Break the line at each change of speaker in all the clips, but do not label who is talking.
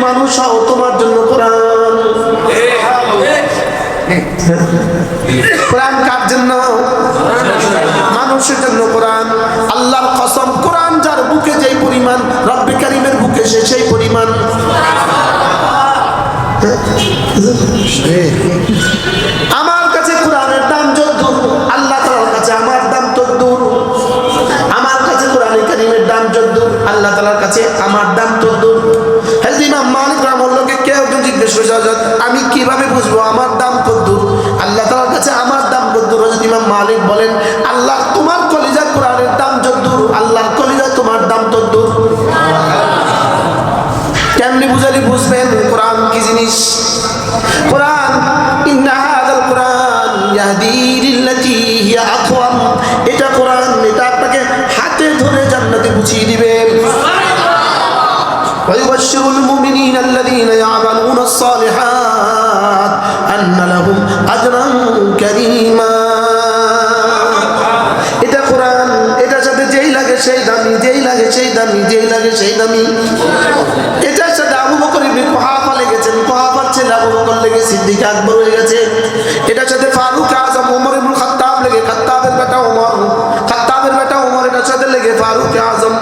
মানুষ হও তোমার জন্য কোরআন। কোরআন কার জন্য? মানুষের জন্য কোরআন। আল্লাহর কসম, কোরআন যার বুকে যেই পরিমাণ, রব্বে কারীমের বুকে সেই পরিমাণ। আমার কাছে কোরআনের দাম যদ্দূর, আল্লাহ তাআলার কাছে আমার দাম তদ্দূর। আমার কাছে কোরআনে কারীমের দাম যদ্দূর, আল্লাহ তাআলার কাছে আমার দাম তদ্দূর। হযরত ইমাম মালিক রাহিমাহুল্লাহকে কেউ একজন জিজ্ঞেস করেছে, হযরত আমি কিভাবে বুঝবো আমার দাম কতদূর, আল্লাহ তাআলার কাছে আমার দাম কতদূর? হযরত ইমাম মালিক বলেন, আল্লাহ তোমার কলিজা কোরআনের দাম যদ্দূর, আল্লাহর কলিজা তোমার দাম তদ্দূর। কেমনি বুঝালি বুঝবেন কোরআন কি জিনিস? কোরআন, ইন্না হাযাল কোরআন ইয়াহদি লিল্লাতী হিয়া আকওয়াম। এটা কোরআন, এটা আপনাকে হাতে ধরে জান্নাতে পৌঁছিয়ে দিবে। ويبشر المؤمنين الذين يعملون الصالحات أن لهم أجرا كريما। এটা কোরআন, এটার সাথে যেই লাগে সেই দামি, যেই লাগে সেই দামি, যেই লাগে সেই দামি। এটার সাথে আবু বকর ইবনে কুহাফা লেগেছেন, কুহাফার ছেলে আবু বকর লেগে সিদ্দিক আকবর হয়ে গেছে। এটার সাথে ফারুক আযম ওমর ইবনে খাত্তাব লেগে খাত্তাবের বেটা ওমর, খাত্তাবের বেটা ওমর, এটার সাথে লেগে ফারুক আযম।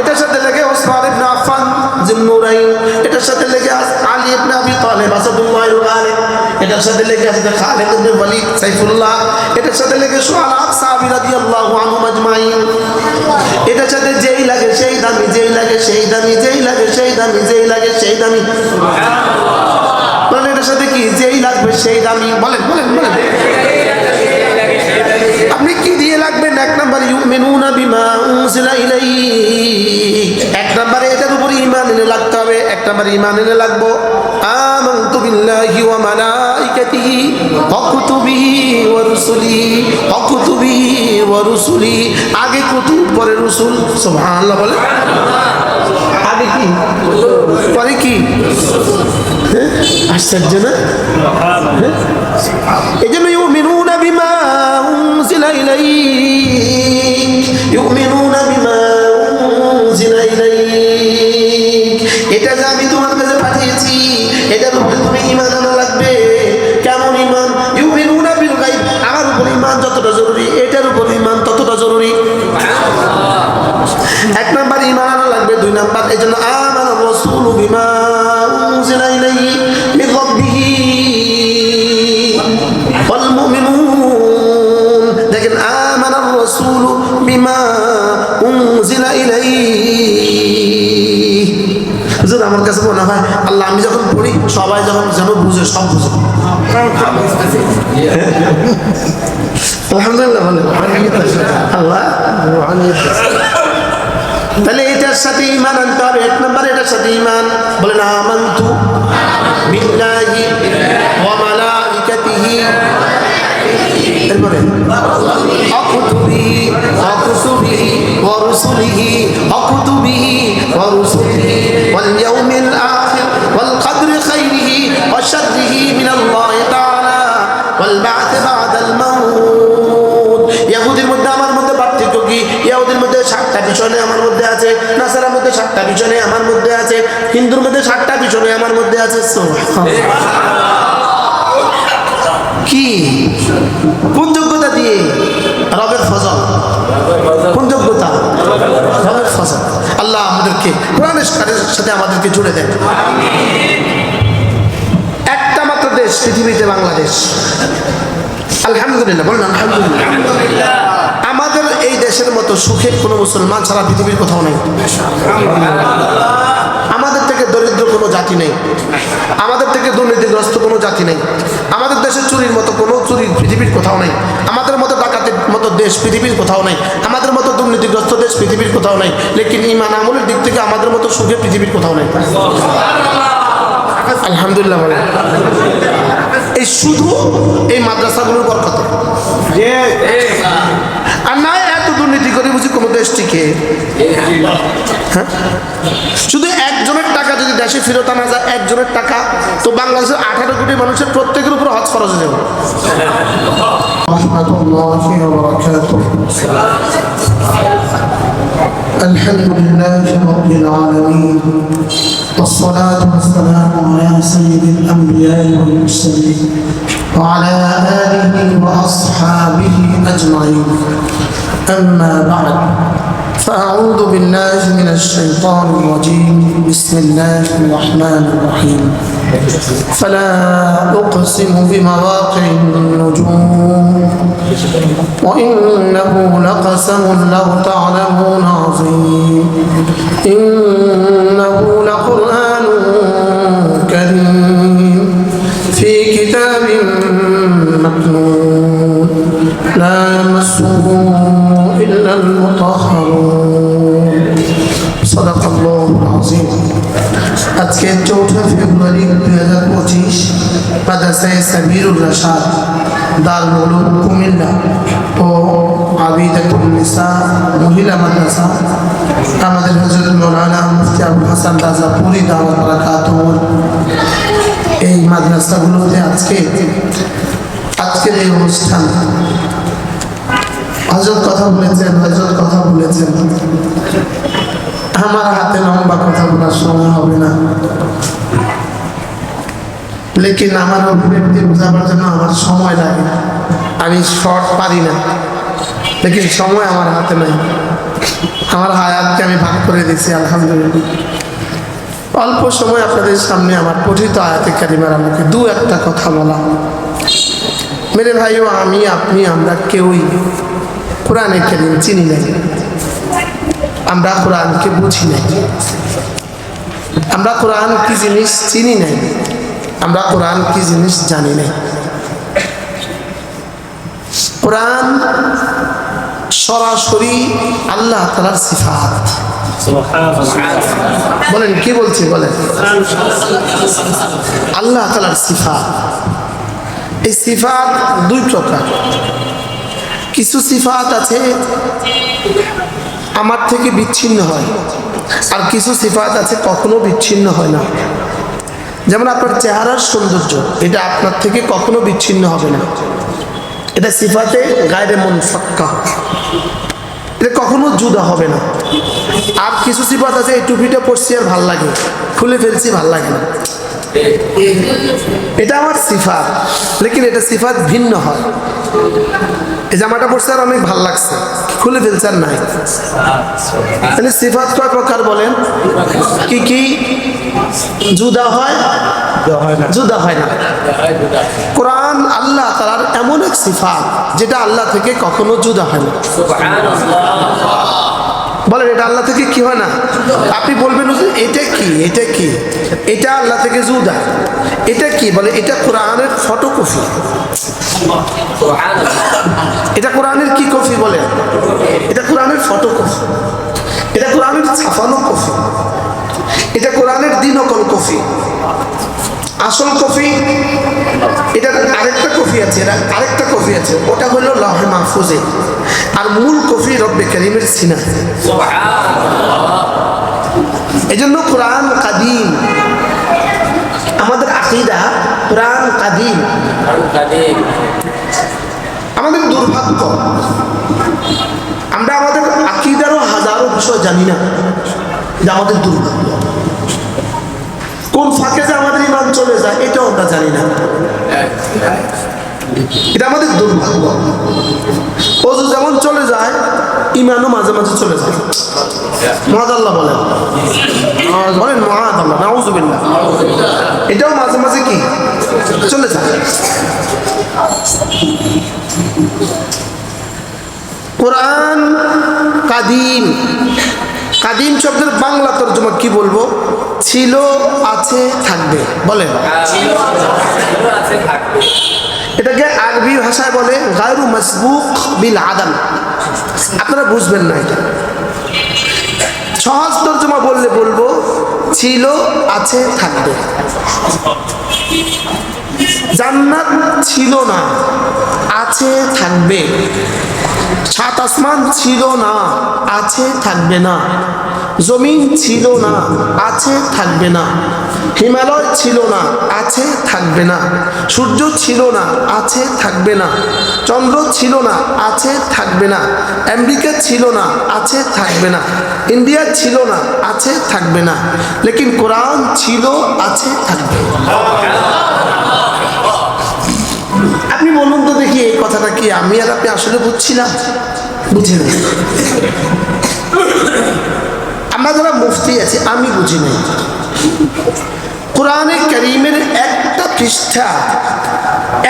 এটার সাথে লেগে ওসমান ইবনে আফফান জিন্নুরাইন, এটার সাথে লেগে আলী ইবনে আবি তালিব আসাদুল্লাহিল গালিব, এটার সাথে লেগে আছে খালিদ ইবনে ওয়ালিদ সাইফুল্লাহ, এটার সাথে লেগে শুআরা সাহাবী রাদিয়াল্লাহু আনহুম আজমাইন। এটার সাথে যেই লাগে সেই দামি, যেই লাগে সেই দামি, যেই লাগে সেই দামি, যেই লাগে সেই দামি। সুবহানাল্লাহ। বলেন এটার সাথে কি যেই লাগবে সেই দামি? বলেন বলেন বলেন। আপনি কি দিয়ে লাগবেন? এক নাম্বার ইউমিনুনা বিমা উনজিলা ইলাইক, এক নাম্বারে এটার উপর ঈমান এনে লাগতে হবে। এক নাম্বার ঈমান এনে লাগবো আমানতু বিল্লাহি ওয়া মালাইকাতিহি ওয়া কুতুবিহি ওয়া রুসুলিহি, ওয়া কুতুবিহি ওয়া রুসুলিহি। আগে কুতুব পরে রসুল। সুবহানাল্লাহ বলে। আগে কি পরে কি? আশ্চর্য না? এই জন্য ইউমিনুনা বিমা উনজিলা ইলাইক, ইউমিনুনা বিমা উনজিলা ইলাইক। এটা যে আমি তোমার কাছে পাঠিয়েছি, এটার উপরে তুমি ঈমান আনা লাগবে। কেমন ঈমান? ইউমিনুনা বিল গায়ব, আমার উপর ঈমান যতটা জরুরি, এটার উপর ঈমান ততটা জরুরি। এক নাম্বার ঈমান আনা লাগবে। দুই নাম্বার, এই জন্য আমানা রাসূলু বিমা উনজিলা ইলাইহি মির রাব্বিহি ওয়াল মুমিনুন। দেখেন, আমানা রাসূলু বিমা উনজিলা ইলাইহি। হুজুর আমার কাছে মনে হয় আল্লাহ আমি যখন পড়ি সবাই যখন যেন বুঝে, সব বুঝে। আলহামদুলিল্লাহ বলে আল্লাহ। তাহলে এটার সাথে ঈমান আনতে হবে। এক নম্বরে এটার সাথে ঈমান। বলেন আমানতু বিল্লাহি ওয়া মালাইকাতিহি, এরপরে ওয়া কুতুবিহি ওয়া রুসুলিহি ওয়া রুসুলিহি ওয়া কুতুবিহি ওয়া রুসুলিহি ওয়াল ইয়াউমিল আখির ওয়াল কদরি খাইরিহি ওয়া শাররিহি মিনাল্লাহি তাআলা ওয়াল বা'থ বা'দাল মাউত। ইহুদির মধ্যে আমার মধ্যে পার্থক্য কি? ইহুদির মধ্যে 7টা বিষয় আমার মধ্যে আছে, নাসারার মধ্যে 7টা বিষয় আমার মধ্যে আছে, হিন্দুর মধ্যে 7টা বিষয় আমার মধ্যে আছে। কি কোন যোগ্যতা দিয়ে? রবের ফজল। কোন যোগ্যতা? রবের ফজল। আল্লাহ আমাদেরকে কোরআনের সাথে আমাদেরকে জুড়ে দেন। একটা মাত্র দেশ পৃথিবীতে বাংলাদেশ। আলহামদুলিল্লাহ বলেন আলহামদুলিল্লাহ। আমাদের এই দেশের মতো সুখে কোনো মুসলমান ছাড়া পৃথিবীর কোথাও নেই। আমাদের থেকে দরিদ্র কোনো জাতি নেই, আমাদের থেকে দুর্নীতিগ্রস্ত কোনো জাতি নেই, আমাদের দেশে চুরির মতো কোনো চুরি পৃথিবীর কোথাও নেই, আমাদের মতো ডাকাতের মতো দেশ পৃথিবীর কোথাও নেই, আমাদের মতো দুর্নীতিগ্রস্ত দেশ পৃথিবীর কোথাও নেই। লেকিন ঈমান আমলের দিক থেকে আমাদের মতো সুখে পৃথিবীর কোথাও নেই। আলহামদুলিল্লাহ বলে। এই শুধু এই মাদ্রাসাগুলোর বরকত। আর না এত দুর্নীতি করে বুঝি কোনো দেশ টিকে? হ্যাঁ, শুধু একজনের টাকা যদি দেশে ফেরত আনা যায় একজনের টাকা, তো বাংলাদেশের 18 কোটি মানুষের প্রত্যেকের উপর হজ ফরজ হয়ে যাবে।
الحمد لله رب العالمين والصلاة والسلام على سيد الأنبياء والمرسلين وعلى آله وأصحابه أجمعين. أما بعد فأعوذ بالله من الشيطان الرجيم. بسم الله الرحمن الرحيم. فلا أقسم بمواقع النجوم وإنه لقسم لو تعلمون عظيم إنه لقرآن كريم في كتاب مكنون لا يمسه إلا المطهرون. صدق الله العظيم. আজকে 4 ফেব্রুয়ারি 2025 মাদ্রাসায়ে সাবিরুর রাশাদ দারুল উলুম কুমিল্লা ও আবিদাতুন নিসা মহিলা মাদ্রাসা আমাদের হযরত মাওলানা মুফতি আবুল হাসান রাজাপুরি দাওয়াত বারাকাতুহু এই মাদ্রাসাগুলোতে আজকের এই অনুষ্ঠান হযরত কথা বলেছেন আমার হাতে লম্বা কথা বলার সময় হবে না, লেকিন আমার অভিব্যক্তি বোঝাবার জন্য আমার সময় লাগে, আমি শর্ট পারি না, লেকিন সময় আমার হাতে নাই। আমার হায়াতকে আমি ভাগ করে দিয়েছি আলহামদুলিল্লাহ। অল্প সময় আপনাদের সামনে আমার পঠিত আয়াতে কারিমার আমাকে দু একটা কথা বলা। মেরে ভাইও, আমি আপনি আমরা কেউই কোরআনে কারীম চিনি নাই, আমরা কোরআনকে বুঝি নাই, আমরা কোরআন কি জিনিস চিনি নাই, আমরা কোরআন কি জিনিস জানি নাই। কোরআন সরাসরি আল্লাহ তাআলার সিফাত। বলেন কি বলছি? বলেন আল্লাহ তাআলার সিফাত। এই সিফাত দুই প্রকার। কিছু সিফাত আছে আমার থেকে বিচ্ছিন্ন হয়, আর কিছু সিফাত আছে কখনো বিচ্ছিন্ন হয় না। যেমন আপনার চেহারার সৌন্দর্য, এটা আপনার থেকে কখনো বিচ্ছিন্ন হবে না, এটা সিফাতে গায়রে মুনফাক্কা, এটা কখনো জুদা হবে না। আর কিছু সিফাত আছে, এই টুপিটা পরছি আর ভাল লাগে, খুলে ফেলছি ভাল লাগে না, এটা আমার সিফাত, লেকিন এটা সিফাত ভিন্ন হয়। এই জামাটা পরছে আর অনেক ভাল লাগছে, খুলে ফেলছে আর নাই। তাহলে সিফাত কয় প্রকার বলেন? কি কি? জুদা হয়, জুদা হয় না। কোরআন আল্লাহ তাআলার এমন এক সিফাত যেটা আল্লাহ থেকে কখনো জুদা হয় না। বলেন এটা আল্লাহ থেকে কি হয় না? আপনি বলবেন এটা কি, এটা কি? এটা আল্লাহ থেকে জুদা। এটা কি? বলে এটা কোরআনের ফটোকপি। এটা কোরআনের কি কপি? বলে এটা কোরআনের ফটোকপি, এটা কোরআনের ছাপানো কপি, এটা কোরআনের দ্বিনকল কপি। আসল কপি এটার আরেকটা কপি আছে, এটা আরেকটা কপি আছে, ওটা হলো লৌহে মাহফুজে, আর মূল কপি রব্বে কারীমের সিনা। এজন্য কোরআন কাদিম, আমাদের আকীদা কোরআন কাদিম। আমাদের দুর্ভাগ্য, আমরা আমাদের আকীদারও হাজারো বিষয় জানি না, এটা আমাদের দুর্ভাগ্য। কোন ফাঁকে যে আমাদের ঈমান চলে যায় এটাও আমরা জানি না, এটা আমাদের দুর্ভাগ্য। ওযু যেমন চলে যায়, ঈমানও মাঝে মাঝে চলে যায়। মুআযাল্লাহ বলেন, বলেন মুআযাল্লাহ, নাউযুবিল্লাহ, এটাও মাঝে মাঝে কি চলে যায়। কোরআন কাদিম, কাদিম শব্দের বাংলা তরজমা কি বলবো? ছিল, আছে, থাকবে। বলেন এটাকে আরবি ভাষায় বলে গায়রু মাসবুক বিল আদম। আপনারা বুঝবেন না, এটা সহজ তরজমা বললে বলবো ছিল, আছে, থাকবে। জান্নাত ছিল না, আছে, থাকবে।
সাত আসমান ছিল না, আছে থাকবে না। জমিন ছিল না, আছে থাকবে না। হিমালয় ছিল না, আছে থাকবে না। সূর্য ছিল না, আছে থাকবে না। চন্দ্র ছিল না, আছে থাকবে না। আমেরিকা ছিল না, আছে থাকবে না। ইন্ডিয়া ছিল না, আছে থাকবে না। লেকিন কোরআন ছিল, আছে থাকবে। আপনি বলুন তো দেখি, এই কথাটা কি আমি আর আপনি আসলে বুঝছিলাম? বুঝি না। আমরা যারা মুফতি আছি, আমি বুঝি নাই। কোরআনে কারীমের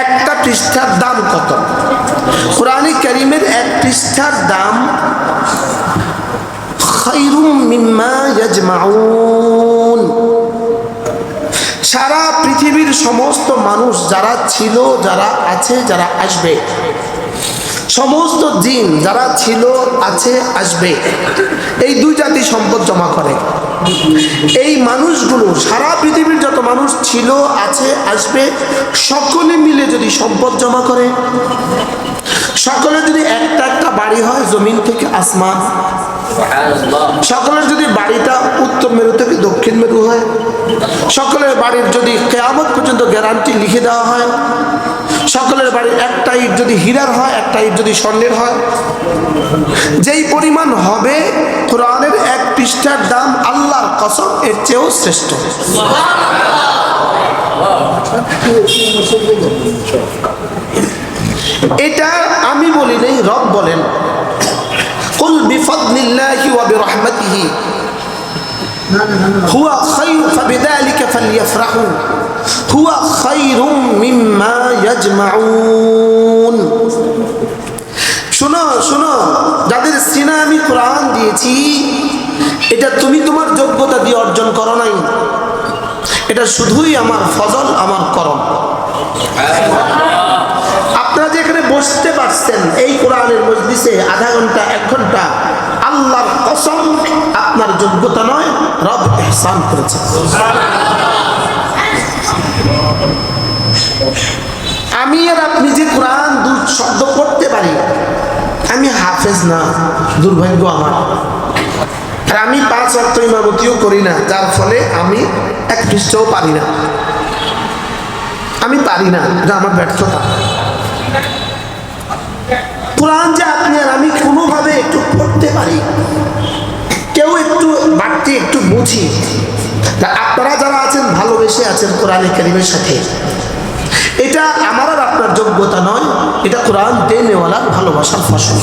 একটা পৃষ্ঠার দাম কত? কোরআনে কারীমের এক পৃষ্ঠার দাম খায়রুম মিম্মা ইয়াজমাউন। সারা পৃথিবীর সমস্ত মানুষ যারা ছিল, যারা আছে, যারা আসবে, সমস্ত জিন যারা ছিল, আছে, আসবে, এই দুই জাতি সম্পদ জমা করে। এই মানুষগুলো, সারা পৃথিবীর যত মানুষ ছিল, আছে, আসবে, সকলে মিলে যদি সম্পদ জমা করে, সকলে যদি একটা একটা বাড়ি হয় জমিন থেকে আসমান, সকলের যদি বাড়িটা উত্তর মেরু থেকে দক্ষিণ মেরু হয়, সকলের বাড়ির যদি কিয়ামত পর্যন্ত গ্যারান্টি লিখে দেওয়া হয়, সকলের বাড়ির একটা ইট যদি হীরার হয়, একটা ইট যদি স্বর্ণের হয়, যেই পরিমাণ হবে, কোরআনের এক পৃষ্ঠার দাম আল্লাহর কসম এর চেয়েও শ্রেষ্ঠ। এটা আমি বলি নাই, রব বলেন, কুল বিফদলিল্লাহি ওয়া বিরহমাতিহি হুয়া খায়রু ফাবিযালিকা ফালইফরাহু হুয়া খায়রুম মিম্মা ইয়াজমাউন। শোনো শোনো, যাদের সিনা আমি কোরআন দিয়েছি, এটা তুমি তোমার যোগ্যতা দিয়ে অর্জন করো নাই, এটা শুধুই আমার ফজল, আমার করম। আপনারা যে এখানে বসতে পারছেন এই কোরআনের মজলিসে আধা ঘন্টা, 1 ঘন্টা, আল্লাহর কসম আপনার যোগ্যতা নয়, রব ইহসান করেছে। আমি আর আপনি যে কোরআন 2 শব্দ পড়তে পারি, আমি হাফেজ না, দুর্ভাগ্য আমার। আর আমি 5 ওয়াক্ত ইমামতিও করি না, যার ফলে আমি 1 পৃষ্ঠাও পারি না। আমি পারি না, এটা আমার ব্যর্থতা। কোরআন যে আপনি আর আমি কোনোভাবে একটু পড়তে পারি, কেউ একটু বাড়তি একটু বুঝি, আপনারা যারা আছেন ভালোবেসে আছেন কোরআনে কারীমের সাথে, এটা আমার আর আপনার যোগ্যতা নয়, এটা কোরআন দেনেওয়ালার ভালোবাসার ফসল।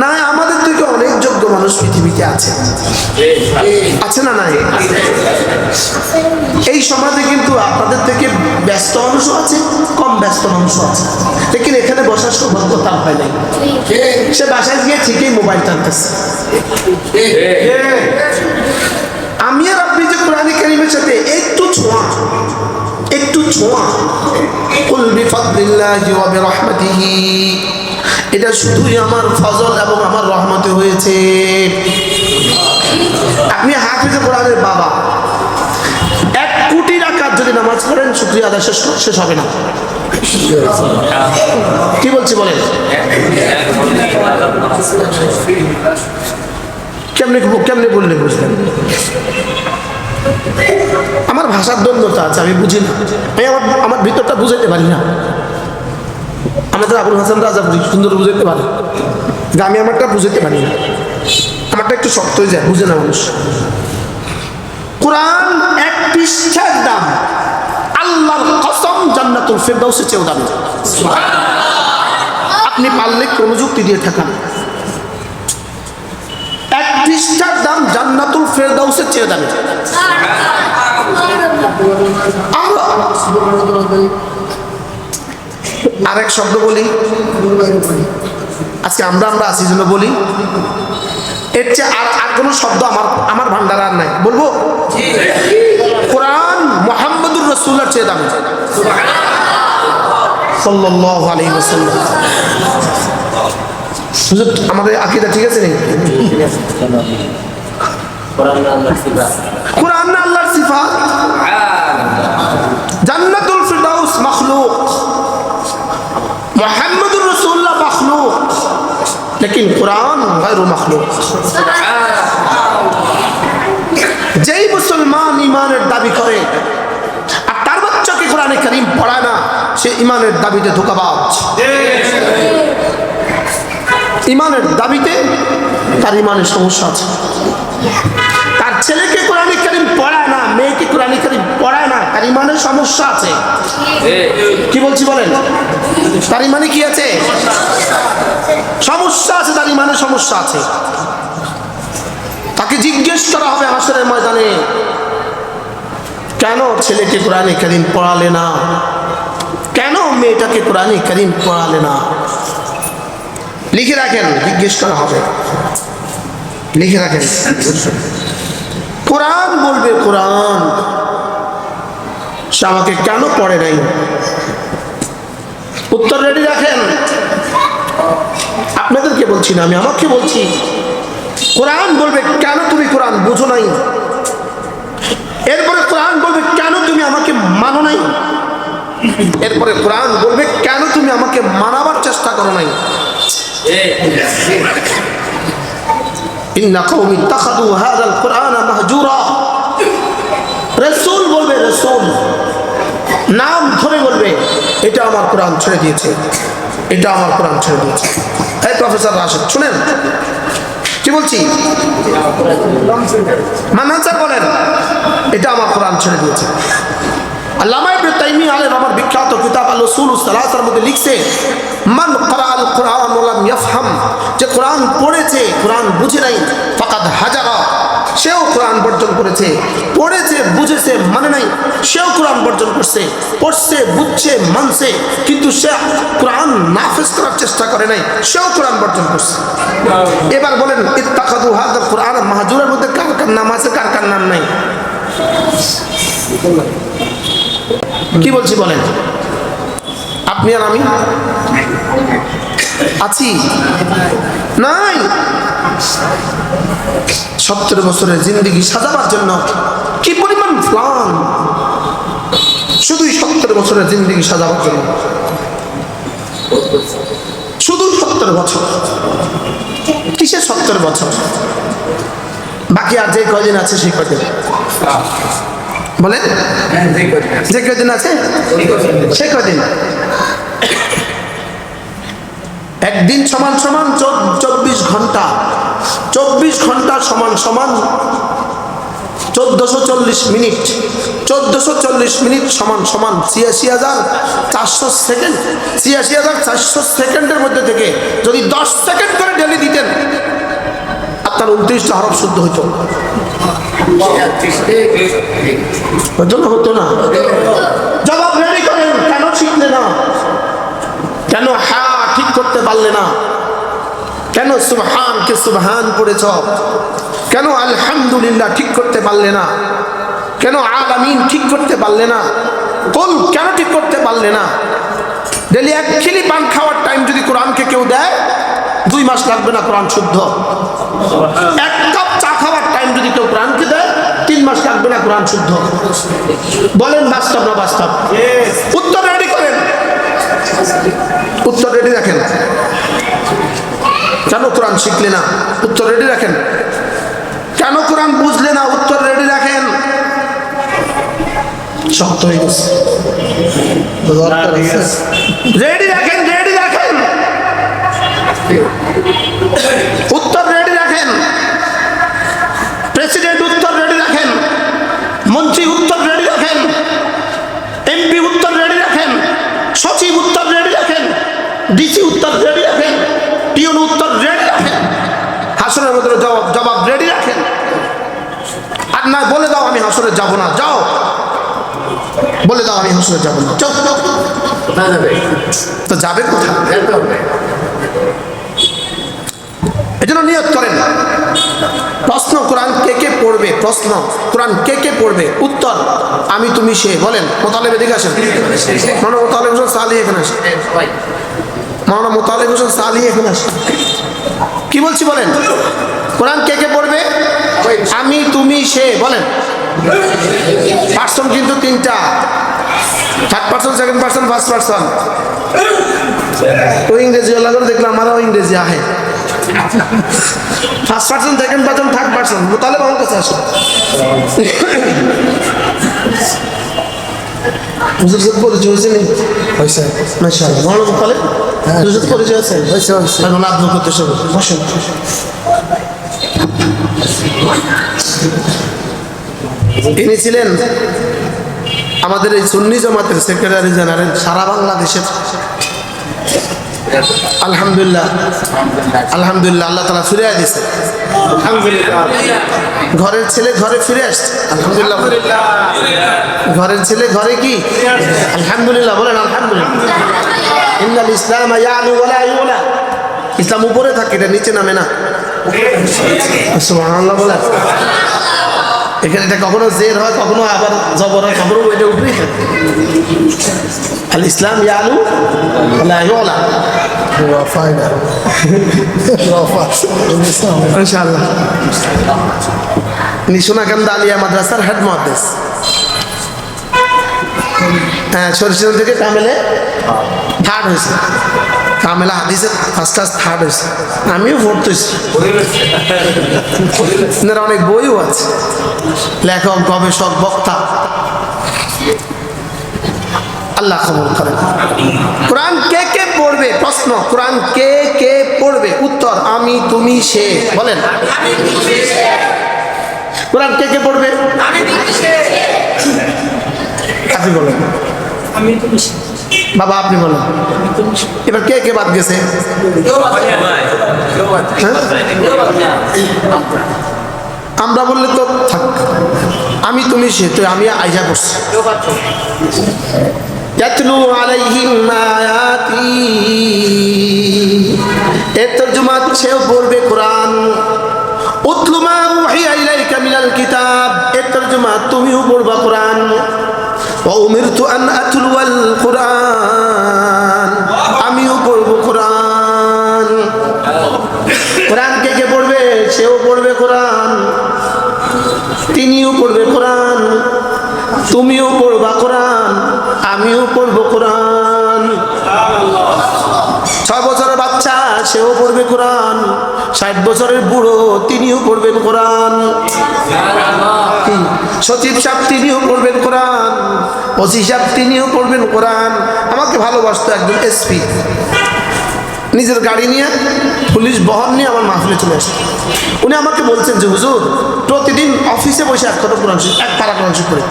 না, আমাদের থেকে অনেক যোগ্য মানুষ পৃথিবীতে আছে, আছে না? নাই? এই সমাজে কিন্তু আপনাদের থেকে ব্যস্ত মানুষও আছে, কম ব্যস্ত মানুষও আছে, লেকিন এখানে বসার সৌভাগ্য তার হয় নাই। সে বাসায় গিয়ে ঠিকই মোবাইল টানতেছে। আমি আর আপনি যে কোরআনে কারীমের সাথে একটু ছোঁয়া, কুল বিফদলিল্লাহি ওয়া বিরহমাতিহি, এটা শুধুই আমার ফজল এবং আমার রহমতে হয়েছে। আপনি হাফিজে কোরআনের বাবা, 1 কোটি রাকাত যদি নামাজ পড়েন, শুকরিয়া আদায় শেষ হবে না। কি বলছি বলেন? কেমনে বললে বুঝলেন? আমার ভাষার দ্বন্দ্বতা আছে, আমি বুঝি না, আমি আমার ভিতরটা বুঝাইতে পারি না। আমাদের আবুল হাসান রাজা সুন্দর বুঝাইতে পারে, আমি আমারটা বুঝাইতে পারি না, আমারটা একটু শক্ত হয়ে যায়, বুঝে না মানুষ। কোরআন 1 পৃষ্ঠার দাম আল্লাহর কসম জান্নাতুল ফেরদাউসের চেয়েও দামি। আপনি পারলে কোন যুক্তি দিয়ে থাকান, 1 পৃষ্ঠার দাম জান্নাতুল ফেরদাউসের চেয়ে দামি। আরেক শব্দ বলি, আজকে আমরা আছি জন্য বলি, এর চেয়ে আর কোনো শব্দ আমার ভান্ডার আর নাই, বলবো? কোরআন মুহাম্মদুর রাসূলুল্লাহর চেয়ে দামি, সাল্লাল্লাহু আলাইহি ওয়াসাল্লাম। আমাদের আকীদা ঠিক আছে নাকি? কোরআন না আল্লাহর সিফাত। জান্নাতুল ফিরদাউস মাখলুক, মুহাম্মদুর রাসূলুল্লাহ মখলুক, लेकिन कुरान गैर मखलूक। যেই মুসলমান ইমানের দাবি করে আর তার বাচ্চাকে কোরআনে কারীম পড়ায় না, সে ইমানের দাবিতে ধোঁকাবাজ। ইমানের দাবিতে তার ইমানের সমস্যা আছে। তার ছেলেকে কোরআনে কারীম পড়ায় না, মেয়েকে কোরআনে কারীম পড়ায় না, তার ইমানের সমস্যা আছে। কি বলছি বলেন? তার ইমানে কি আছে? সমস্যা আছে, তার ইমানের সমস্যা আছে। তাকে জিজ্ঞেস করা হবে হাসরের ময়দানে, কেন ছেলেকে কোরআনে কারীম পড়ালে না, কেন মেয়েটাকে কোরআনে কারীম পড়ালে না? লিখে রাখেন, জিজ্ঞেস করা হবে, লিখে রাখেন। কোরআন বলবে, কোরআন সে আমাকে কেন পড়ে নাই? উত্তর রেডি রাখেন। আপনাদেরকে বলছি না, আমি আমাকে বলছি। কোরআন বলবে, কেন তুমি কোরআন বুঝো নাই? এরপরে কোরআন বলবে, কেন তুমি আমাকে মানো নাই? এরপরে কোরআন বলবে, কেন তুমি আমাকে মানাবার চেষ্টা করো নাই? ইন্না কওমি ইত্তাখাযু হাযাল কুরআনা মাহজুরা। রাসূল বলবে, রাসূল নাম ধরে বলবে, এটা আমার কোরআন ছেড়ে দিয়েছে, এটা আমার কোরআন ছেড়ে দিয়েছে। এই প্রফেসর রাশেদ শুনেন কি বলছি, মানানসার বলেন, এটা আমার কোরআন ছেড়ে দিয়েছে। আল্লামা ইবনে তাইমিয়া আলাইহির রহমার বিখ্যাত কিতাব আল উসুলুস সালাসার মধ্যে লিখছে, মান ক্বারাআল কুরআন ওয়া লাম ইয়াফহাম, যে কোরআন পড়েছে কোরআন বুঝে নাই, ফাকাদ হাজারা, সেও কোরআন বর্জন করেছে। পড়েছে বুঝেছে মানে নাই, সেও কোরআন বর্জন করছে। পড়ছে বুঝছে মানছে, কিন্তু সে কোরআন নাফিজ করার চেষ্টা করে নাই, সেও কোরআন বর্জন করছে। এবার বলেন, ইত্তাখাযু হাযাল কুরআন মাহজুরের মধ্যে কার কার নাম আছে, কার কার নাম নাই? কি বলছি বলেন? আপনি আর আমি আছি? নাই। 70 বছরের জিন্দেগি সাজাবার জন্য কি পরিমাণ প্ল্যান, শুধুই 70 বছরের জিন্দেগি সাজাবার জন্য, শুধু 70 বছর। কিসের 70 বছর? বাকি আর যে কয়দিন আছে সেই কয়দিন বলেন, যে কয়দিন আছে সে কয়দিন। একদিন সমান সমান 24 ঘন্টা, 24 ঘন্টা সমান সমান 1440 মিনিট, 1440 মিনিট সমান সমান 86,400 সেকেন্ড। 86,400 সেকেন্ডের মধ্যে থেকে যদি 10 সেকেন্ড করে ডেলি দিতেন, আপনার 29টা হরফ শুদ্ধ হইতো। হতো না? জবাব রেডি করেন, কেন শিখলে না? কেন হা ঠিক করতে পারলে না? কেন সুবহানকে সুবহান পড়েছ? কেন আলহামদুলিল্লাহ ঠিক করতে পারলে না? কেন আলামিন ঠিক করতে পারলে না? কোন কেন ঠিক করতে পারলে না? ডেলি 1 খিলি পান খাওয়ার টাইম যদি কোরআনকে কেউ দেয়, 2 মাস লাগবে না কোরআন শুদ্ধ। 1 কাপ চা খাওয়ার টাইম যদি কেউ কোরআনকে দেয়, 3 মাস লাগবে না কোরআন শুদ্ধ। বলেন বাস্তব না বাস্তব? উত্তর রেডি করেন, উত্তর রেডি রাখেন। কেন কোরআন শিখলে না? উত্তর রেডি রাখেন। কেন কোরআন বুঝলে না? উত্তর রেডি রাখেন। শক্ত হয়ে গেছে, রেডি রাখেন, রেডি রাখেন, উত্তর রেডি রাখেন। প্রেসিডেন্ট উত্তর রেডি রাখেন, মন্ত্রী উত্তর রেডি রাখেন, এমপি উত্তর রেডি রাখেন, সচিব উত্তর রেডি রাখেন, ডিসি উত্তর রেডি রাখেন, টিউন উত্তর রেডি রাখেন, হাসরের মধ্যে জবাব রেডি রাখেন। আর না বলে দাও আমি হাসরে যাব না, যাও বলে দাও আমি হাসরে যাব না, যাও। তো যাবে কোথায়? এজন্য নিয়ত করেন। প্রশ্ন, কোরআন কে কে পড়বে? প্রশ্ন, কোরআন কে কে পড়বে? উত্তর, আমি তুমি সে। বলেন মোতালেব এদিকে আসেন, মাওলানা মোতালেব হোসেন সালি এখানে আসেন, মাওলানা মোতালেব হোসেন সালি এখানে আসেন। কি বলছি বলেন? কোরআন কে কে পড়বে? আমি তুমি সে। বলেন
পার্সন কিন্তু তিনটা, third person, second person, first person. ওই ইংরেজি ওলা করে দেখলাম আমারও ইংরেজি আহে। First person, second person, third person. তাহলে আমার কাছে আসো। হুজুর সাথে পরিচয় হয়েছে নি?
হয়েছে
মাশাআল্লাহ। মৌলানা তাহলে হুজুর সাথে পরিচয় আছে?
হয়েছে হয়েছে।
আর লাভ করতে সব বসেন। ইনি ছিলেন আমাদের এই সুন্নি জামাতের সেক্রেটারি জেনারেল সারা বাংলাদেশের। আলহামদুলিল্লাহ, আলহামদুলিল্লাহ, আল্লাহ তাআলা ফিরিয়ে দিয়েছে। আলহামদুলিল্লাহ, ঘরের ছেলে ঘরে ফিরে আসছে। আলহামদুলিল্লাহ, ঘরের ছেলে ঘরে কি? আলহামদুলিল্লাহ বলেন আলহামদুলিল্লাহ। ইন্নাল ইসলাম ইয়ালু ওয়া লা ইউলা। ইসলাম উপরে থাকে, এটা নিচে নামে না। সুবহানাল্লাহ বলেন। এখানে এটা কখনো জের হয়, কখনো আবার জবর হয়, কখনো এটা উপরেই থাকে। আল ইসলাম ইয়ালু ওয়া লা ইউলা। ইনশাআল্লাহ। নিশোনাকান্দা আলিয়া মাদ্রাসার হেড মুহাদ্দিস। হ্যাঁ, সরিষা থেকে কামেলে থার্ড হয়েছে। কামেলা হাদিসের ফার্স্ট ক্লাস থার্ড হয়েছে। আমিও ফোর্থ হয়েছি। এনার অনেক বইও আছে, লেখক, গবেষক, বক্তা। আল্লাহ কবুল করেন। কোরআন কে কে পড়বে? প্রশ্ন, কোরআন কে কে পড়বে? উত্তর আমি, তুমি, সে। বলেন কোরআন কে কে পড়বে? আপনি বলেন। বাবা আপনি বলেন। এবার কে কে বাদ গেছে? আমরা বললে তো থাক, আমি, তুমি, সে। তো আমি আইজা করছি। ইয়াতলু আলাইহিম আয়াতি, এর তরজমা সেও পড়বে কোরআন। উতলু মা উহিয়া ইলাইকা মিনাল কিতাব, এর তরজমা তুমিও পড়বা কোরআন। ওয়া উমিরতু আন আতলুয়াল কুরআন, আমিও পড়ব কোরআন। কোরআন কে কে পড়বে? সেও পড়বে কোরআন, তিনিও পড়বে কোরআন, তুমিও পড়বা কোরআন, আমিও পড়ব কোরআন। 6 বছরের বাচ্চা সেও পড়বে কোরআন, 60 বছরের বুড়ো তিনিও পড়বেন কোরআন, সচিব সাহেব তিনিও পড়বেন কোরআন, ওসি সাহেব তিনিও পড়বেন কোরআন। আমাকে ভালোবাসতো একজন এসপি, নিজের গাড়ি নিয়ে পুলিশ বহন নিয়ে আমার মাহফিলে চলে আসতো। উনি আমাকে বলছেন যে হুজুর প্রতিদিন অফিসে বসে এক পারা কোরআন শরীফ পড়ে।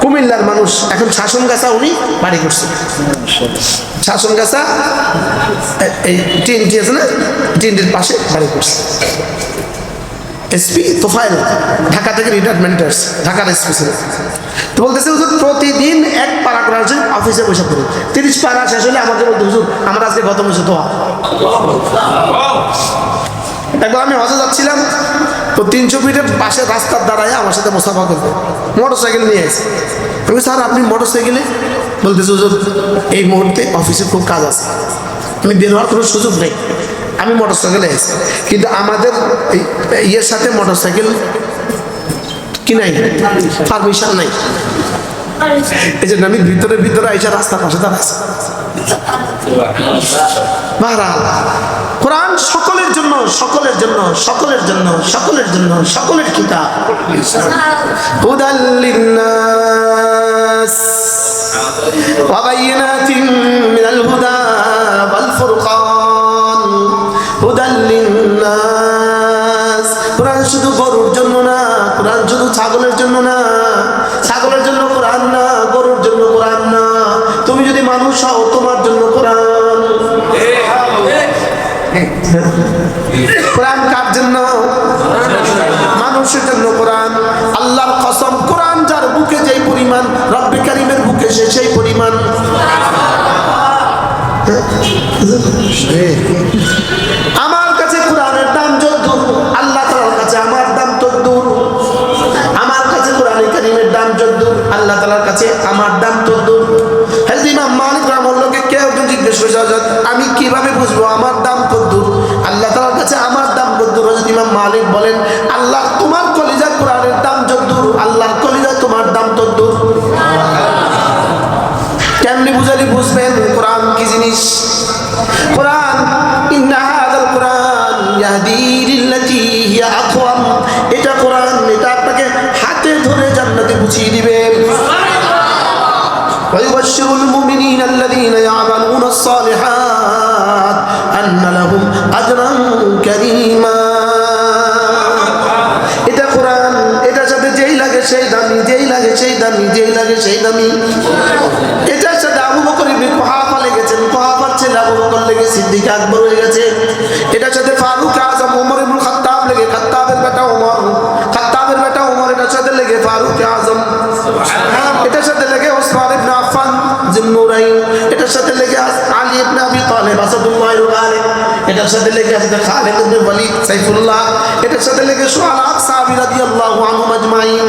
কুমিল্লার মানুষ, এখন শাসনগাছা উনি বাড়ি করছে। শাসনগাছা এই টিএনটি আছে না, টিএনটির পাশে বাড়ি করছে। এসপি তোফায়েল ঢাকা থেকে রিটায়ারমেন্ট আসছে, ঢাকার এসপি ছিল। তো বলতেছে হুজুর প্রতিদিন এক পারা কোরআন শরীফ অফিসে বসে পড়ি। 30 পারা শেষ হলে আমাকে বলতে হুজুর আমরা আজকে গত বছর তো। একবার আমি হজে যাচ্ছিলাম, তো 300 ফিটের পাশে রাস্তার দাঁড়ায় আমার সাথে মুসাফা করবে, মোটর সাইকেল নিয়ে এসে। আমি স্যার আপনি মোটর সাইকেলে? বলতেছে হুজুর এই মুহূর্তে অফিসে খুব কাজ আছে, আমি বের হওয়ার কোনো সুযোগ নেই, আমি মোটর সাইকেলে এসে। কিন্তু আমাদের ইয়ের সাথে মোটর সাইকেল কি নাই, পারমিশন নাই। এই জন্য আমি ভিতরে আইসা রাস্তার পাশে দাঁড়াচ্ছি। কোরআন সকলের জন্য, সকলের জন্য, সকলের জন্য, সকলের জন্য, সকলের কিতাব। হুদাল লিন্নাস ওয়া বাইয়িনাতিন মিনাল হুদা ওয়াল ফুরকান। হুদাল লিন্নাস, কোরআন শুধু গরুর জন্য না, কোরআন শুধু ছাগলের জন্য না, ছাগলের জন্য কোরআন না, গরুর জন্য কোরআন না। তুমি যদি মানুষ হও তোমার জন্য কোরআন। কোরআন কার জন্য? মানুষের জন্য কোরআন। আল্লাহর কসম, কোরআন যার বুকে যেই পরিমাণ, রব্বে কারীমের বুকে সেই পরিমাণ। আমার কাছে কোরআনের দাম যদ্দূর, আল্লাহ তাআলার কাছে আমার দাম তদ্দূর। আমার কাছে কোরআনে কারীমের দাম যদ্দূর, আল্লাহ তাআলার কাছে আমার দাম তদ্দূর। হযরত ইমাম মালিক রাহমাতুল্লাহকে কেউ একজন জিজ্ঞেস করেছে আমি কিভাবে বুঝবো আমার দাম কদ্দূর, আল্লাহ তাআলার কাছে আমার দাম কদ্দূর? হযরত ইমাম মালিক বলেন আল্লাহ তোমার কলিজার
হিয়া আকওয়াম। এটা কোরআন, এটা আপনাকে হাতে ধরে জান্নাতে পৌঁছিয়ে দিবে। ويبشر المؤمنين الذين يعملون الصالحات أن لهم أجرا كريما। এটা কোরআন, এটার সাথে যেই লাগে সেই দামি, যেই লাগে সেই দামি, যেই লাগে সেই দামি। এটার সাথে আবু বকর ইবনে কুহাফা লেগেছেন, কুহাফার ছেলে আবু বকর লেগে সিদ্দিক আকবর হয়ে গেছে। এটার সাথে ফারুক আজম ওমর ইবনে খাত্তাব লেগে খাত্তাবের বেটা ওমর, খাত্তাবের বেটা ওমর। এটার সাথে লেগে ফারুক আজম, এটার সাথে লেগে ওসমান ইবনে আফফান জিন্নুরাইন, এটার সাথে লেগে আলী ইবনে আবি তালিব আসাদুল্লাহিল গালিব, এটার সাথে লেগে আছে খালিদ ইবনে ওয়ালিদ সাইফুল্লাহ, এটার সাথে লেগে শুহাদা সাহাবী রাদিয়াল্লাহু আনহুম আজমাইন।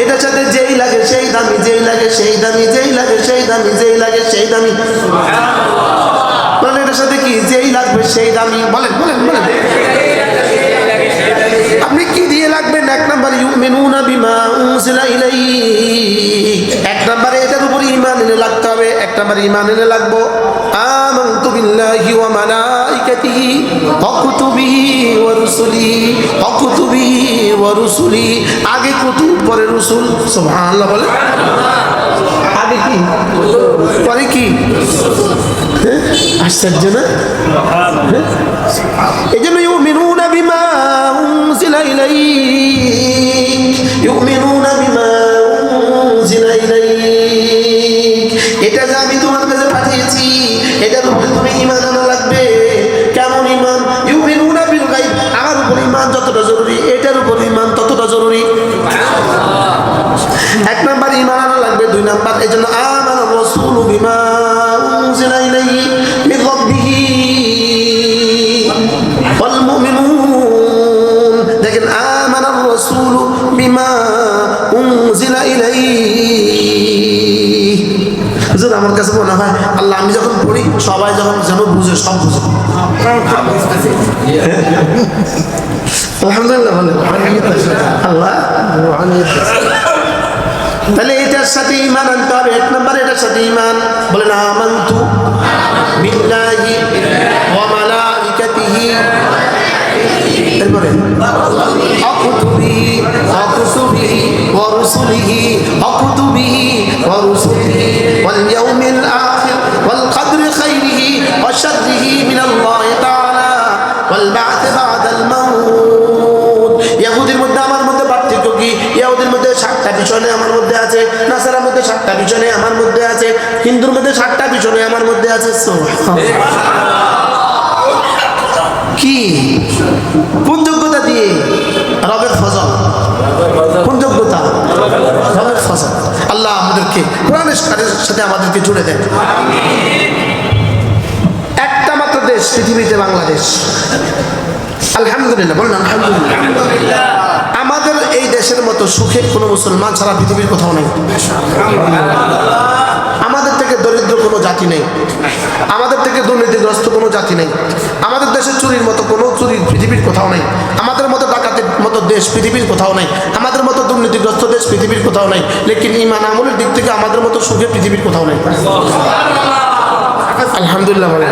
এটার সাথে যেই লাগে সেই দামি, যেই লাগে সেই দামি, যেই লাগে সেই দামি, যেই লাগে সেই দামি। সুবহানাল্লাহ। বলেন এটার সাথে কি যেই লাগবে সেই দামি? বলেন বলেন বলেন। আপনি কি দিয়ে লাগবেন? এক নাম্বার ইউমিনুনা বিমা উনজিলা ইলাইক, এক নাম্বারে এটার উপর ঈমান এনে লাগতে হবে। এক নাম্বারে ঈমান এনে লাগবো আমানতু বিল্লাহি ওয়া মালাইকাতিহি ওয়া কুতুবিহি ওয়া রুসুলিহি, ওয়া কুতুবিহি ওয়া রুসুলিহি। আগে কুতুব পরে রসুল। সুবহানাল্লাহ। বলে আগে কি পরে কি? আশ্চর্য না? এই জন্য ইউমিনুনা বিমা উনজিলা ইলাইক, ইউমিনুনা বিমা উনজিলা ইলাইক। এটা যে আমি তোমার কাছে পাঠিয়েছি, এটার উপরে তুমি ঈমান আনা লাগবে। কেমন ঈমান? ইউমিনুনা বিল গায়ব, আমার উপর ঈমান যতটা জরুরি এটার উপর ঈমান ততটা জরুরি। এক নাম্বার ঈমান আনা লাগবে। দুই নাম্বার এই জন্য আমানার রাসূলু বিমা উনজিলা ইলাইহি মির রাব্বিহি ওয়াল মুমিনুন। দেখেন আমানার রাসূলু বিমা উনজিলা ইলাইহি। হুজুর আমার কাছে মনে হয় আল্লাহ আমি যখন পড়ি সবাই যখন যেন বুঝে, সব বুঝে। আলহামদুলিল্লাহ। বলে আল্লাহ। তাহলে এটার সাথে ঈমান আনতে হবে। এক নম্বর এটার সাথে ঈমান। বলেন আমানতু বিল্লাহি ওয়া মালাইকাতিহি, এরপরে ওয়া কুতুবিহি ওয়া কুতুবিহি ওয়া রুসুলিহি, ওয়া কুতুবিহি ওয়া রুসুলিহি ওয়াল ইয়াউমিল আখির ওয়াল কদরি খাইরিহি ওয়া শাররিহি মিনাল্লাহি তাআলা ওয়াল বা'থ বা'দাল মাউত। ইহুদির মধ্যে আমার মধ্যে পার্থক্য কি? ইহুদির মধ্যে 7টা বিষয় আমার মধ্যে আছে, নাসারার মধ্যে 7টা বিষয় আমার মধ্যে আছে, হিন্দুর মধ্যে 7টা বিষয় আমার মধ্যে আছে। কি কোন যোগ্যতা দিয়ে? রবের ফজল। কোন যোগ্যতা? রবের ফজল। আল্লাহ আমাদেরকে কোরআনের সাথে আমাদেরকে জুড়ে দেন। একটা মাত্র দেশ পৃথিবীতে বাংলাদেশ। আলহামদুলিল্লাহ। বলুন আলহামদুলিল্লাহ। আমাদের এই দেশের মতো সুখে কোনো মুসলমান সারা পৃথিবীর কোথাও নেই। আমাদের থেকে দরিদ্র কোনো জাতি নেই, আমাদের থেকে দুর্নীতিগ্রস্ত কোনো জাতি নেই, আমাদের দেশে চুরির মতো কোনো চুরি পৃথিবীর কোথাও নেই, আমাদের মতো ডাকাতের মতো দেশ পৃথিবীর কোথাও নেই, আমাদের মতো দুর্নীতিগ্রস্ত দেশ পৃথিবীর কোথাও নেই। লেকিন ঈমান আমলের দিক থেকে আমাদের মতো সুখে পৃথিবীর কোথাও নেই। আলহামদুলিল্লাহ। বলে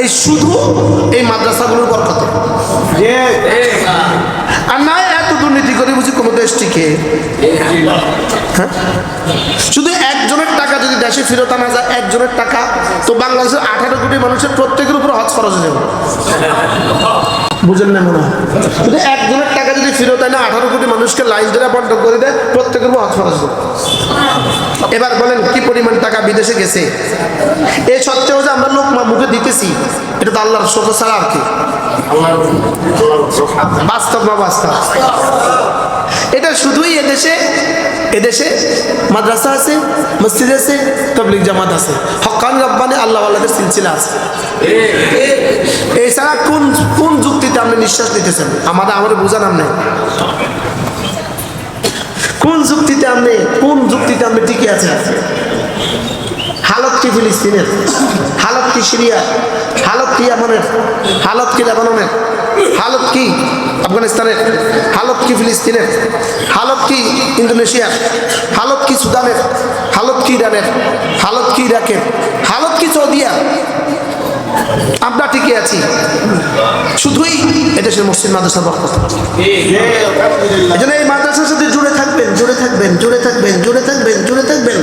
এই শুধু এই মাদ্রাসাগুলোর বরকতে। আর না এত দুর্নীতি করে বুঝি কোনো দেশ টিকে? হ্যাঁ, শুধু একজনের টাকা যদি দেশে ফেরত আনা যায়, একজনের টাকা, তো বাংলাদেশের 18 কোটি মানুষের প্রত্যেকের উপর হজ ফরজ হয়ে যাবে। বুঝেন না মনে হয়? শুধু একজনের টাকা যদি ফেরত আনে 18 কোটি মানুষকে লাইন ধরে বন্ধ করে দেয়, প্রত্যেকের উপর হজ ফরজ হবে। এবার বলেন কি পরিমাণ টাকা বিদেশে গেছে? এই সত্ত্বেও যে আমরা লোকমা মুখে দিতেছি, এটা তো আল্লাহর শকর ছাড়া আর কি? বাস্তব না বাস্তব? এটা শুধুই এদেশে মাদ্রাসা আছে, মসজিদ আছে, তাবলীগ জামাত আছে, হক্কানি রব্বানি আল্লাহ আল্লাহদের সিলসিলা আছে। এছাড়া কোন যুক্তিতে আপনি নিঃশ্বাস নিতেছেন? আমার বোঝান আপনি কোন যুক্তিতে আপনি টিকে আছেন? হালত কি ফিলিস্তিনের? হালত কি সিরিয়ার? হালত কি ইয়ামানের? হালত কি লেবাননের? হালত কি আফগানিস্তানের? হালত কি ফিলিস্তিনের? হালত কি ইন্দোনেশিয়ার? হালত কি সুদানের? হালত কি ইরানের? হালত কি ইরাকের? হালত কি সৌদিয়ার? আমরা ঠিকই আছি, শুধুই এদেশের মসজিদ মাদ্রাসা বরকত। এই জন্য এই মাদ্রাসার সাথে জুড়ে থাকবেন, জুড়ে থাকবেন, জুড়ে থাকবেন, জুড়ে থাকবেন, জুড়ে থাকবেন,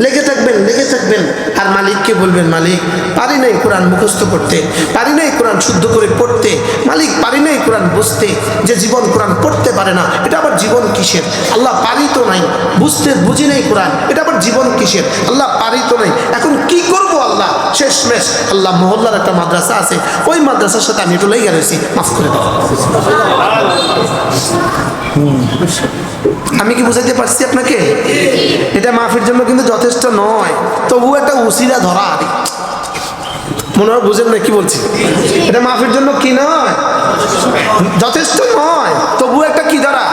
লেগে থাকবেন, লেগে থাকবেন। আর মালিককে বলবেন, মালিক পারি নাই কোরআন মুখস্থ করতে, পারি নাই কোরআন শুদ্ধ করে পড়তে, মালিক পারি নাই কোরআন বুঝতে। যে জীবন কোরআন পড়তে পারে না, এটা আবার জীবন কিসের? আল্লাহ পারি তো নাই, বুঝতে বুঝি নাই কোরআন, এটা আবার জীবন কিসের? আল্লাহ পারি তো নাই, এখন কি করব আল্লাহ? শেষমেশ আল্লাহ মহল্লার একটা মাদ্রাসা আছে, ওই মাদ্রাসার সাথে আমি একটু লেগে রয়েছি, মাফ করে দাও। আমি কি বুঝাইতে পারছি আপনাকে? এটা মাফির জন্য কিন্তু যথেষ্ট নয়, তবু একটা উসিলা ধরা। মনে হয় বুঝেন না কি বলছি? এটা মাফির জন্য কি নয়, যথেষ্ট নয়, তবু একটা কি ধরা,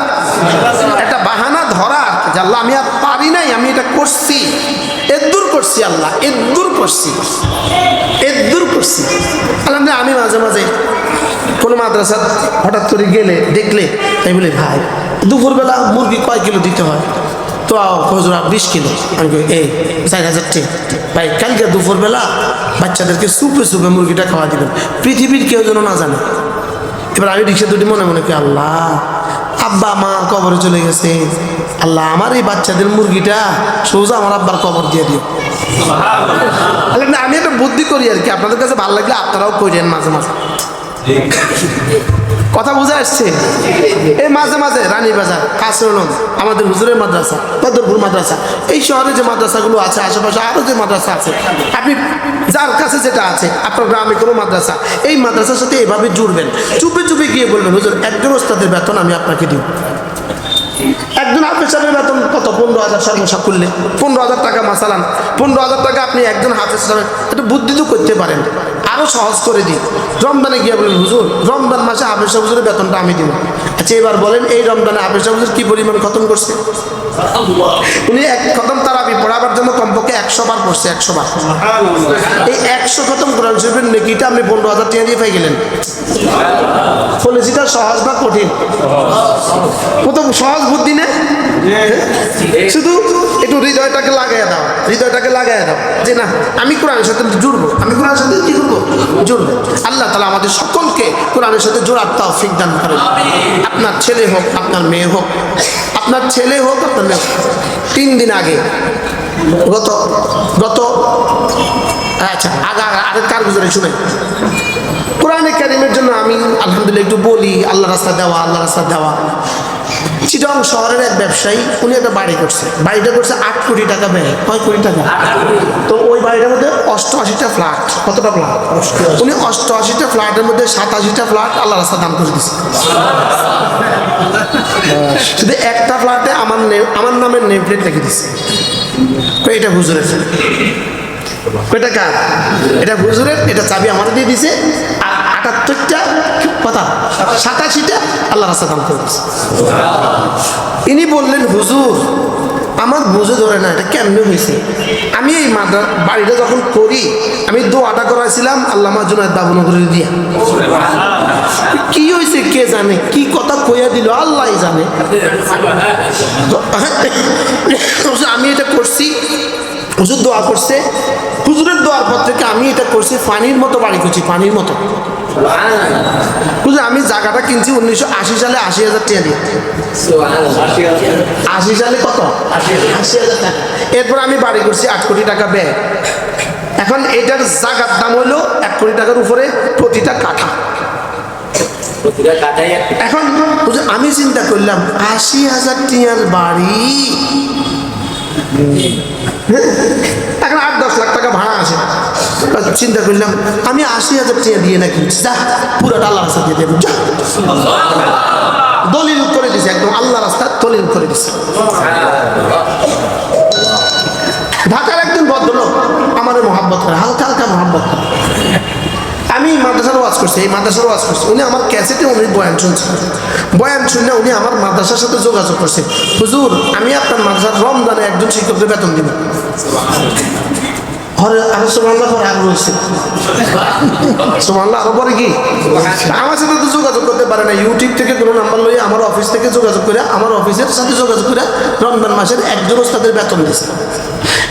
একটা বাহানা ধরা যে আল্লাহ আমি আর পারি নাই, আমি এটা করছি, এদ্দুর করছি, আল্লাহ এদ্দুর করছি, এদ্দুর করছি। আলহামদুলিল্লাহ আমি মাঝে মাঝে কোনো মাদ্রাসা হঠাৎ করে গেলে দেখলে তাই বলি, ভাই দুপুরবেলা মুরগি কয় কিলো দিতে হয়? তো হুজুর 20 কিলো। আমি কই এই 4000 টাকা ভাই, কালকে দুপুরবেলা বাচ্চাদেরকে সুপে সুপে মুরগিটা খাওয়া দিবেন, পৃথিবীর কেউ যেন না জানে। এবার আমি রিক্সা দুটি মনে মনে করি, আল্লাহ আব্বা মা কবরে চলে গেছে, আল্লাহ আমার এই বাচ্চাদের মুরগিটা সোজা আমার আব্বার কবর দিয়ে দিও। আমি একটা বুদ্ধি করি আর কি, আপনাদের কাছে ভালো লাগলে আপনারাও করেন মাঝে মাঝে। কথা বুঝে আসছে? এই মাঝে মাঝে রানীবাজার, কাসরলম, আমাদের হুজুরের মাদ্রাসা, বদরপুর মাদ্রাসা, এই শহরে যে মাদ্রাসাগুলো আছে, আশেপাশে আরও যে মাদ্রাসা আছে, আপনি যার কাছে যেটা আছে, আপনার গ্রামে কোনো মাদ্রাসা, এই মাদ্রাসার সাথে এভাবে জুড়বেন, চুপে চুপে গিয়ে বলবেন, হুজুর একজন ওস্তাদের বেতন আমি আপনাকে দিব। একজন হাফেজ সাহেবের বেতন কত? 15,000 সর্বসা করলে 15,000 টাকা মাসালান, 15,000 টাকা আপনি একজন হাফেজ সাহেব একটু বুদ্ধি তো করতে পারেন। আরও সহজ করে দিই, রমজানে গিয়ে বলেন, হুজুর রমজান মাসে হাফেজ সাহেব হুজুরের বেতনটা আমি দিব। আচ্ছা এবার বলেন, এই রমজানে হাফেজ সাহেব হুজুর কি পরিমাণ খতম করছে? উনি এক খতম তারাবি পড়াবার জন্য কমপক্ষে 100 বার পড়ছে, 100 বার। এই 100 খতম কোরআন শরীফের নেকিটা আপনি 15,000 টাকা দিয়ে পেয়ে গেলেন। পলিসিটা সহজ বা কঠিন? প্রথম সহজ বুদ্ধি না? শুধু একটু হৃদয়টাকে লাগাইয়া দাও, হৃদয়টাকে লাগাইয়া দাও যে না আমি কোরআনের সাথে জুড়বো, আমি কোরআনের সাথে কি করবো? জুড়বো। আল্লাহ তাআলা আমাদের সকলকে কোরআনের সাথে জোড়ার তৌফিক দান করেন। আপনার ছেলে হোক, আপনার মেয়ে হোক, আপনার ছেলে হোক, আপনার মেয়ে হোক। 3 দিন আগে গত আচ্ছা আগে কার গুজরে শুনে কোরআনে কারীমের জন্য আমি আলহামদুলিল্লাহ একটু বলি, আল্লাহ রাস্তা দেওয়া, আল্লাহ রাস্তা দেওয়া। চিটং শহরের এক ব্যবসায়ী, উনি একটা বাড়ি করছে, বাড়িটা করছে 8 কোটি টাকা ব্যয়। কয় কোটি টাকা? তো ওই বাড়িটার মধ্যে 88টা ফ্ল্যাট। কতটা ফ্ল্যাট? উনি 88টা ফ্ল্যাটের মধ্যে 87টা ফ্ল্যাট আল্লাহ রাস্তা দান করে দিচ্ছে। শুধু একটা ফ্ল্যাটে আমার নামের নেম প্লেট লিখে দিচ্ছে। এটা হুজুরের, এটা কার? এটা হুজুরের, এটা চাবি আমাদের দিয়ে দিছে। আর 78টা কথা 87টা আল্লাহ রাস্তা দান করে দিচ্ছে। ইনি বললেন, হুজুর আমার বুঝে ধরে না এটা কেমনে হয়েছে। আমি এই বাড়িটা যখন করি, আমি দোয়াটা করাইছিলাম আল্লামা জুনায়েদ বাবুনগরের দিয়া। কি হয়েছে কে জানে, কি কথা কইয়া দিল আল্লাহ জানে। আমি এটা করছি, হুজুর দোয়া করছে, হুজুরের দোয়ার পর থেকে আমি এটা করছি, পানির মতো বাড়ি করছি, পানির মতো। হুজুর আমি জায়গাটা কিনছি 1980 সালে 80,000 টাকা দিয়ে। 80 সালে কত? 80,000 টাকা। এরপর আমি বাড়ি করছি 8 কোটি টাকা ব্যয়। এখন এটার জায়গার দাম হলো 1 কোটি টাকার উপরে প্রতিটা কাঠা। এখন আমি চিন্তা করলাম 80,000 টাকার বাড়ি, এখন 8-10 লাখ টাকা ভাড়া আছে। চিন্তা করলাম আমি 80,000 টাকা দিয়ে না কিনছি, যা পুরোটা আল্লাহ রাস্তা দিয়ে দেবো, যা। দলিল করে দিছে, একদম আল্লাহ রাস্তা দলিল করে দিছে। ঢাকার একজন ভদ্রলোক আমার মহাব্বত করে, হালকা হালকা মহাব্বত করে। আমি মাদ্রাসার ওয়াজ করছি, এই মাদ্রাসার ওয়াজ করছি, উনি আমার ক্যাসেটে উনি বয়ান শুনছে। বয়ান শুনে উনি আমার মাদ্রাসার সাথে যোগাযোগ করছে, হুজুর আমি আপনার মাদ্রাসার রমজানে একজন শিক্ষককে বেতন দিব। আরো সুবহানাল্লাহ পরে আরো রয়েছে, সুবহানাল্লাহ আরো পরে কি আমার সাথে তো যোগাযোগ করতে পারে না। ইউটিউব থেকে কোনো নাম্বার লইয়া আমার অফিস থেকে যোগাযোগ করে, আমার অফিসের সাথে যোগাযোগ করে রমজান মাসের একজন ওস্তাদের বেতন দিয়েছে।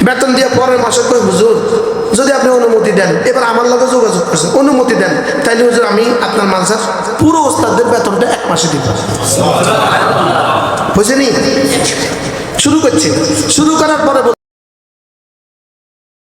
বেতন দিয়ে পরের মাসে কই, হুজুর
যদি আপনি অনুমতি দেন, এবার আমার লগে যোগাযোগ করছেন, অনুমতি দেন, তাইলে হুজুর আমি আপনার মাদ্রাসার পুরো ওস্তাদদের বেতনটা 1 মাসে দিব। বুঝেনি? শুরু করছি, শুরু করার পরে